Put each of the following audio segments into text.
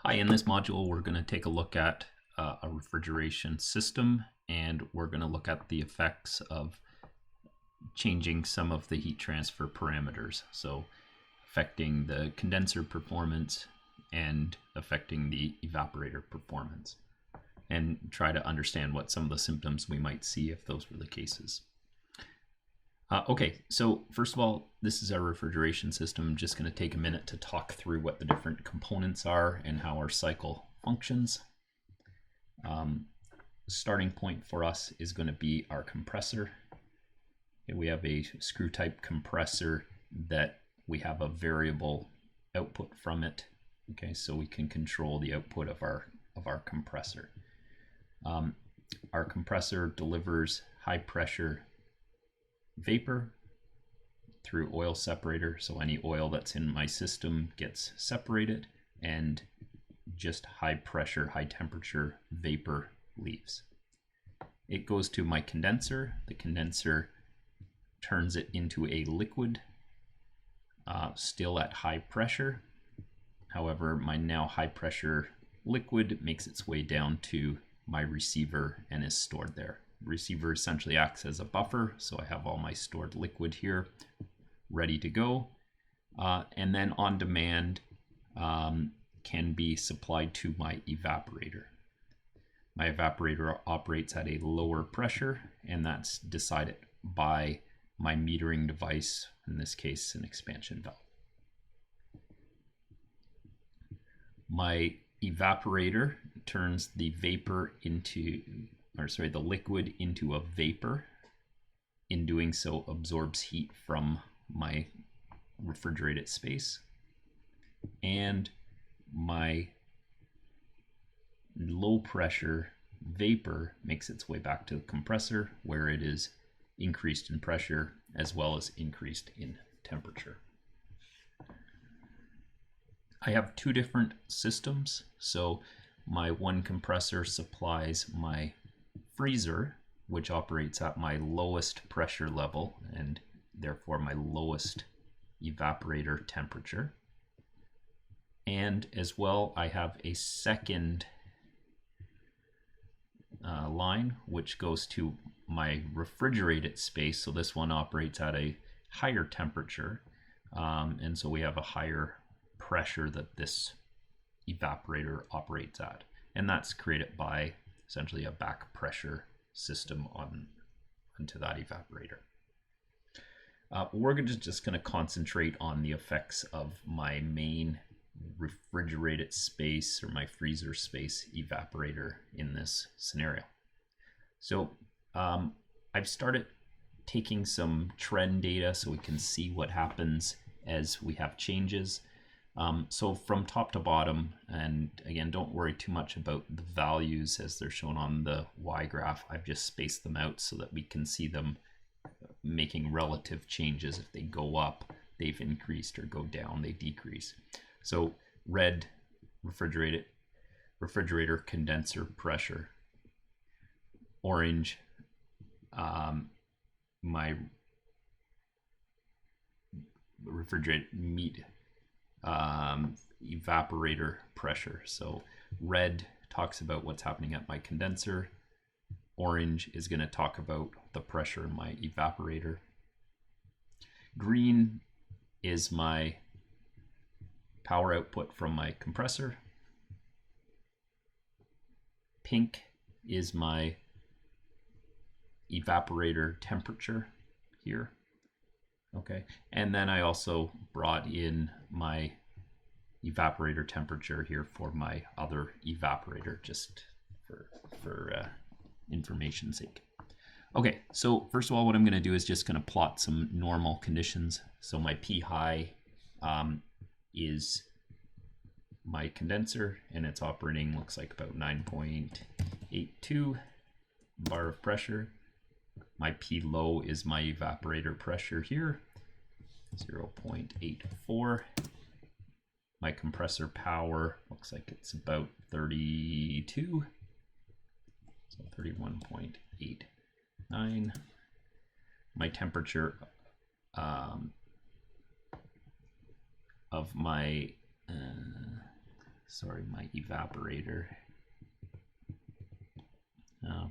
Hi, in this module we're going to take a look at a refrigeration system, and we're going to look at the effects of changing some of the heat transfer parameters, so affecting the condenser performance and affecting the evaporator performance, and try to understand what some of the symptoms we might see if those were the cases. Okay, so first of all, this is our refrigeration system. I'm just going to take a minute to talk through what the different components are and how our cycle functions. Starting point for us is going to be our compressor. Okay, we have a screw type compressor that we have a variable output from it. Okay, so we can control the output of our compressor. Our compressor delivers high pressure vapor through oil separator, so any oil that's in my system gets separated and just high pressure, high temperature vapor leaves. It goes to my condenser. The condenser turns it into a liquid, still at high pressure. However, my now high pressure liquid makes its way down to my receiver and is stored there. Receiver essentially acts as a buffer, so I have all my stored liquid here ready to go, and then on demand can be supplied to my evaporator. My evaporator operates at a lower pressure, and that's decided by my metering device, in this case an expansion valve. My evaporator turns the liquid into a vapor. In doing so, absorbs heat from my refrigerated space, and my low pressure vapor makes its way back to the compressor, where it is increased in pressure as well as increased in temperature. I have two different systems. So my one compressor supplies my freezer, which operates at my lowest pressure level and therefore my lowest evaporator temperature. And as well, I have a second line which goes to my refrigerated space. So this one operates at a higher temperature, and so we have a higher pressure that this evaporator operates at, and that's created by essentially a back pressure system onto that evaporator. We're just going to concentrate on the effects of my main refrigerated space or my freezer space evaporator in this scenario. So I've started taking some trend data so we can see what happens as we have changes. So from top to bottom, and again, don't worry too much about the values as they're shown on the Y graph. I've just spaced them out so that we can see them making relative changes. If they go up, they've increased, or go down, they decrease. So red, refrigerator condenser pressure. Orange, my refrigerated meat evaporator pressure. So red talks about what's happening at my condenser. Orange is going to talk about the pressure in my evaporator. Green is my power output from my compressor. Pink is my evaporator temperature here. Okay, and then I also brought in my evaporator temperature here for my other evaporator, just for information's sake. Okay, so first of all, what I'm going to do is just going to plot some normal conditions. So my P high is my condenser, and it's operating, looks like about 9.82 bar of pressure. My P low is my evaporator pressure here, 0.84. My compressor power looks like it's about 32, so 31.89. My temperature of my sorry, my evaporator.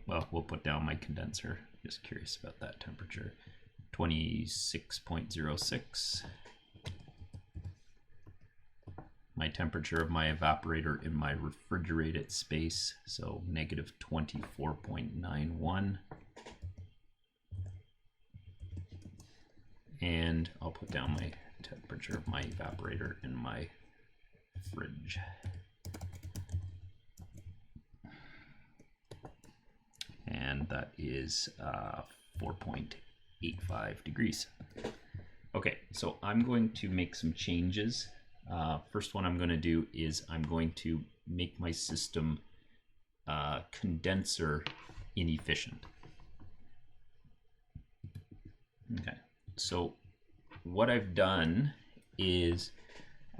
Well, we'll put down my condenser. Just curious about that temperature. 26.06. My temperature of my evaporator in my refrigerated space, so negative 24.91. And I'll put down my temperature of my evaporator in my fridge. And that is 4.85 degrees. Okay, so I'm going to make some changes. First one I'm going to do is I'm going to make my system condenser inefficient. Okay, so what I've done is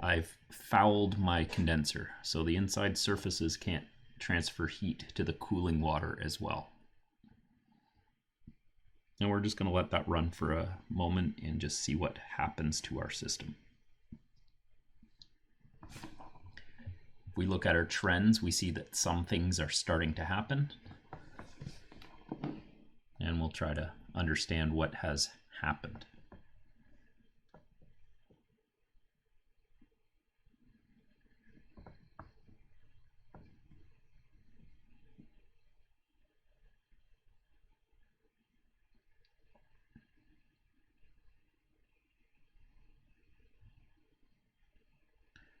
I've fouled my condenser, so the inside surfaces can't transfer heat to the cooling water as well. And we're just going to let that run for a moment and just see what happens to our system. If we look at our trends, we see that some things are starting to happen. And we'll try to understand what has happened.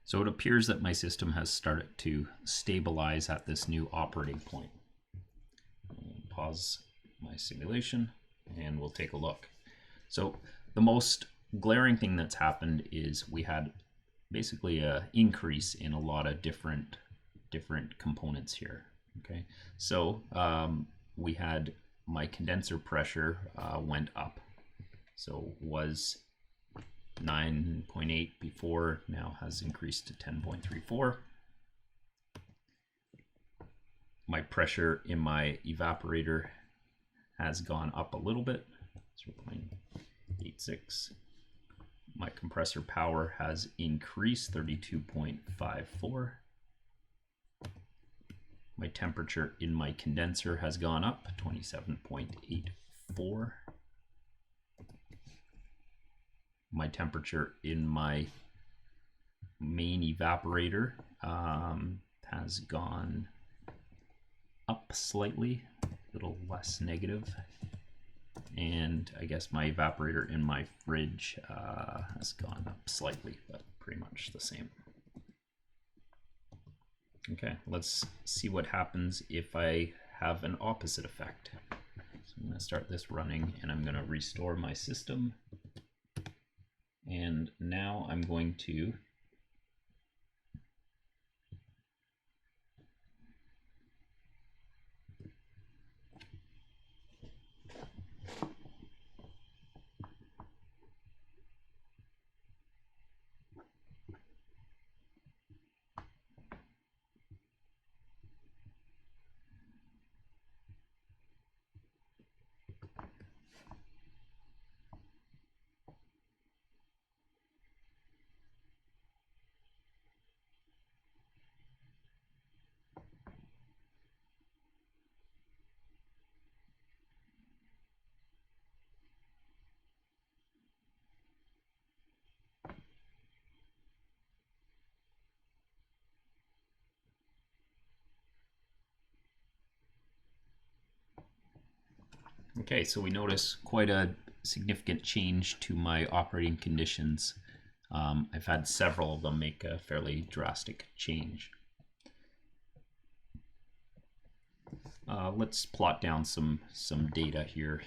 So it appears that my system has started to stabilize at this new operating point. I'll pause my simulation and we'll take a look. So the most glaring thing that's happened is we had basically an increase in a lot of different components here. Okay, so we had my condenser pressure went up. So was 9.8 before, now has increased to 10.34. My pressure in my evaporator has gone up a little bit, 0.86. My compressor power has increased 32.54. My temperature in my condenser has gone up 27.84. My temperature in my main evaporator has gone up slightly, a little less negative. And I guess my evaporator in my fridge has gone up slightly, but pretty much the same. Okay, let's see what happens if I have an opposite effect. So I'm going to start this running and I'm going to restore my system. And now I'm going to Okay, so we notice quite a significant change to my operating conditions. I've had several of them make a fairly drastic change. Let's plot down some data here.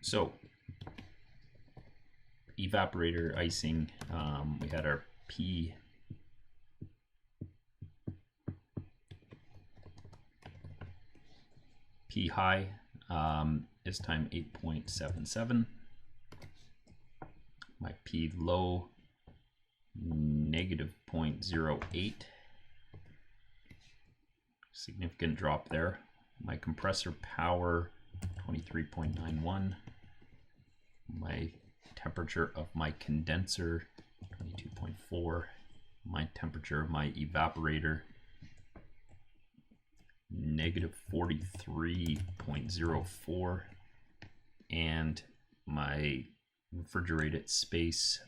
So, evaporator icing, we had our P high, this time 8.77. My P low, negative 0.08. Significant drop there. My compressor power, 23.91. My temperature of my condenser, 22.4, my temperature of my evaporator, negative 43.04, and my refrigerated space,